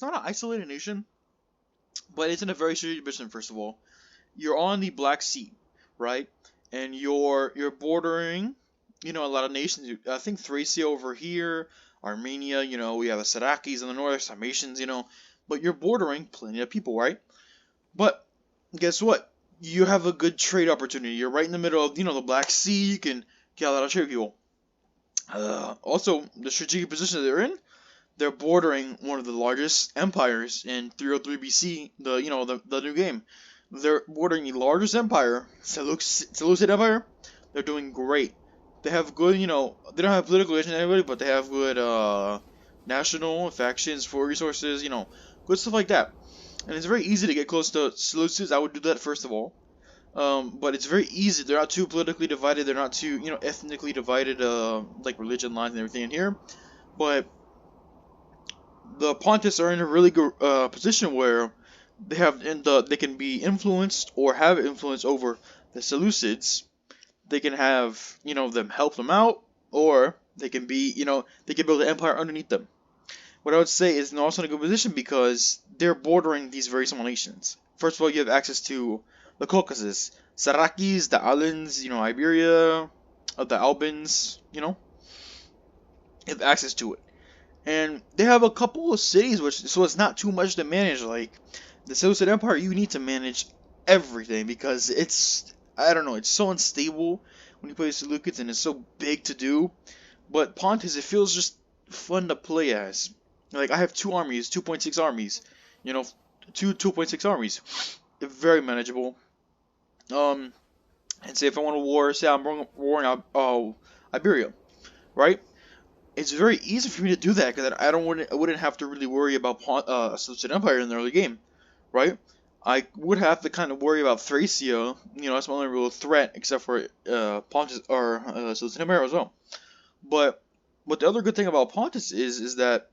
it's not an isolated nation, but it's in a very strategic position. First of all, you're on the Black Sea, right? And you're bordering, a lot of nations. I think Thracia over here, Armenia. We have the Sarakis in the north, Sarmatians. But you're bordering plenty of people, right? But guess what? You have a good trade opportunity. You're right in the middle of the Black Sea. You can get a lot of trade people. Also, the strategic position that they're in, they're bordering one of the largest empires in 303 BC. The new game. They're bordering the largest empire, Seleucid Empire. They're doing great. They have good, they don't have political relations with anybody, but they have good national factions for resources, good stuff like that. And it's very easy to get close to Seleucids. I would do that first of all. But it's very easy. They're not too politically divided. They're not too, ethnically divided, like religion lines and everything in here. But the Pontus are in a really good position where they can be influenced or have influence over the Seleucids. They can have them help them out, or they can be they can build an empire underneath them. What I would say is they're also in a good position because they're bordering these very small nations. First of all, you have access to the Caucasus, Sarakis, the Alans, Iberia, the Albans, you have access to it. And they have a couple of cities, so it's not too much to manage. Like the Seleucid Empire, you need to manage everything because I don't know, it's so unstable when you play Seleucids and it's so big to do. But Pontus, it feels just fun to play as. Like I have 2.6 armies, 2.6 armies, they're very manageable. And say if I want to war, say I'm warring Iberia, right? It's very easy for me to do that because I wouldn't have to really worry about Seleucid Empire in the early game, right? I would have to kind of worry about Thracia. That's my only real threat, except for Pontus or Seleucid Empire as well. But the other good thing about Pontus is that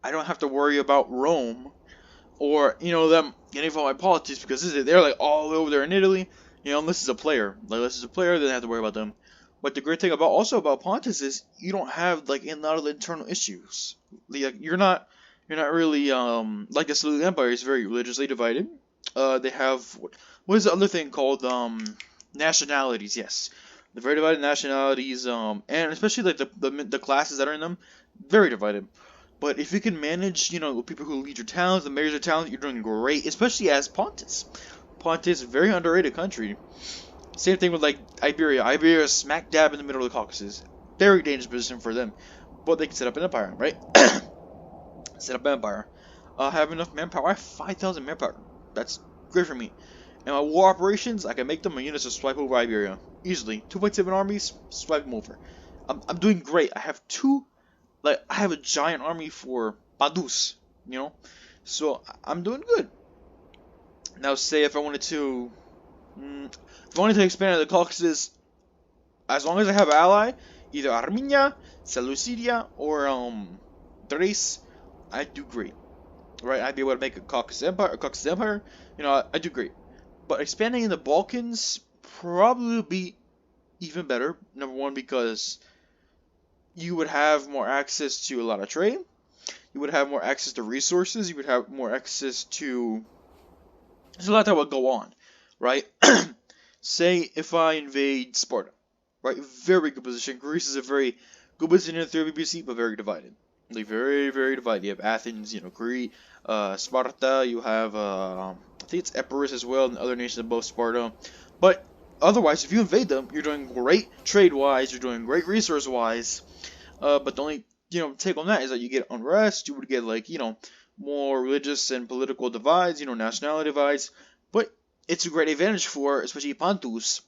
I don't have to worry about Rome or them getting involved in my politics because they're like all over there in Italy. Unless it's a player, then I have to worry about them. But the great thing about Pontus is you don't have like a lot of internal issues. Like, you're not really like the Seleucid Empire is very religiously divided. They have what is the other thing called nationalities? Yes, the very divided nationalities. And especially like the classes that are in them, very divided. But if you can manage, the people who lead your towns, the mayors of towns, you're doing great. Especially as Pontus. Pontus, very underrated country. Same thing with like Iberia. Iberia is smack dab in the middle of the Caucasus. Very dangerous position for them. But they can set up an empire, right? Set up an empire. Have enough manpower. I have 5,000 manpower. That's great for me. And my war operations, I can make them a unit to swipe over Iberia. Easily. 2.7 armies, swipe them over. I'm doing great. I have a giant army for Pontus, So I'm doing good. Now say if I wanted to expand the Caucasus, as long as I have an ally, either Armenia, Seleucidia, or Thrace, I do great. Right? I'd be able to make a Caucasus Empire. I do great. But expanding in the Balkans probably would be even better. Number one, because you would have more access to a lot of trade. You would have more access to resources. You would have more access to... There's a lot that would go on, right? Say if I invade Sparta, right? Very good position. Greece is a very good position in 3 BC, but very divided. Like very, very divided. You have Athens, Greece, Sparta. You have, I think it's Epirus as well, and other nations above Sparta. But otherwise, if you invade them, you're doing great trade-wise. You're doing great resource-wise. But the only take on that is that you get unrest. You would get like more religious and political divides. Nationality divides. But it's a great advantage for especially Pontus.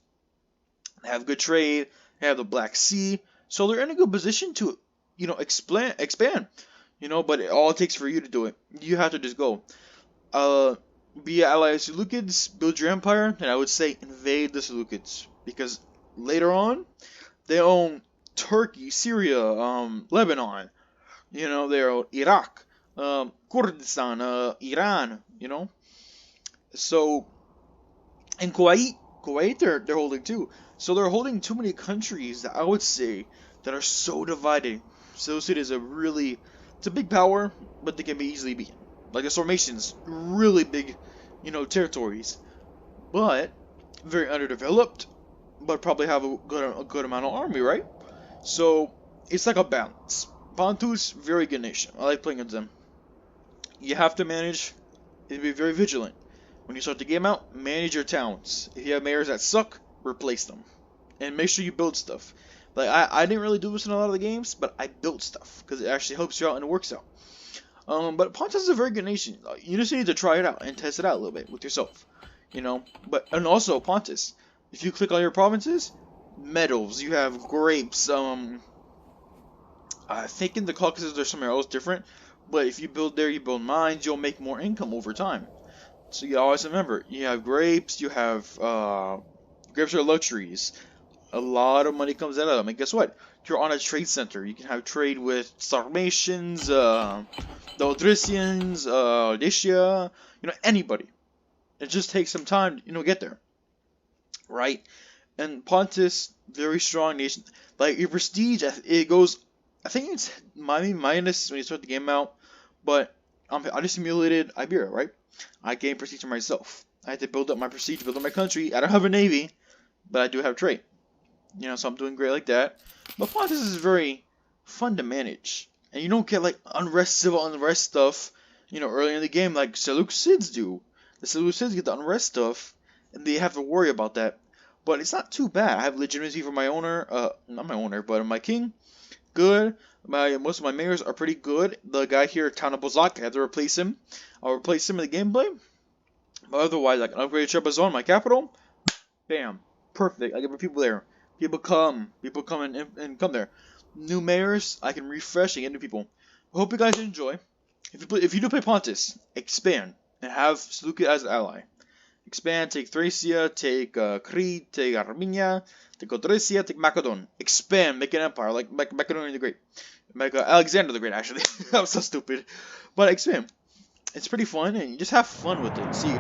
They have good trade. They have the Black Sea, so they're in a good position to expand. But all it takes for you to do it, you have to just go. Be an ally of Seleucids, build your empire, and I would say invade the Seleucids because later on they own Turkey, Syria, Lebanon, they own Iraq, Kurdistan, Iran, so, and Kuwait they're holding too. So they're holding too many countries that I would say that are so divided. Seleucid is a really It's a big power, but they can be easily beaten. Like the Sarmatians, really big, territories, but very underdeveloped, but probably have a good amount of army, right? So it's like a balance. Pontus, very good nation. I like playing against them. You have to manage and be very vigilant. When you start the game out, manage your towns. If you have mayors that suck, replace them. And make sure you build stuff. Like, I didn't really do this in a lot of the games, but I built stuff. Because it actually helps you out and it works out. But Pontus is a very good nation. You just need to try it out and test it out a little bit with yourself. And also Pontus. If you click on your provinces, metals, you have grapes, I think in the Caucasus there's somewhere else different. But if you build there, you build mines, you'll make more income over time. So you always remember, you have grapes, you have, grapes are luxuries. A lot of money comes out of them. And guess what? You're on a trade center. You can have trade with Sarmatians, the Odrysians, Lycia, anybody. It just takes some time, get there. Right? And Pontus, very strong nation. Like, your prestige, it goes, I think it's minus when you start the game out. But I just simulated Iberia, right? I gained prestige for myself. I had to build up my prestige, build up my country. I don't have a navy, but I do have trade. So I'm doing great like that. But Pontus is very fun to manage. And you don't get like civil unrest stuff, early in the game like Seleucids do. The Seleucids get the unrest stuff, and they have to worry about that. But it's not too bad. I have legitimacy for my owner, not my owner, but my king. Good. Most of my mayors are pretty good. The guy here, Tanabozak, I have to replace him. I'll replace him in the gameplay. But otherwise, I can upgrade Trebizond, my capital. Bam. Perfect. I get people there. People come and come there. New mayors, I can refresh and get new people. I hope you guys enjoy. If you do play Pontus, expand and have Seleucia as an ally. Expand, take Thracia, take Crete, take Armenia, take Odrysia, take Macedon. Expand, make an empire like Macedonia the Great. Alexander the Great, actually. I'm so stupid. But expand. It's pretty fun, and you just have fun with it. See.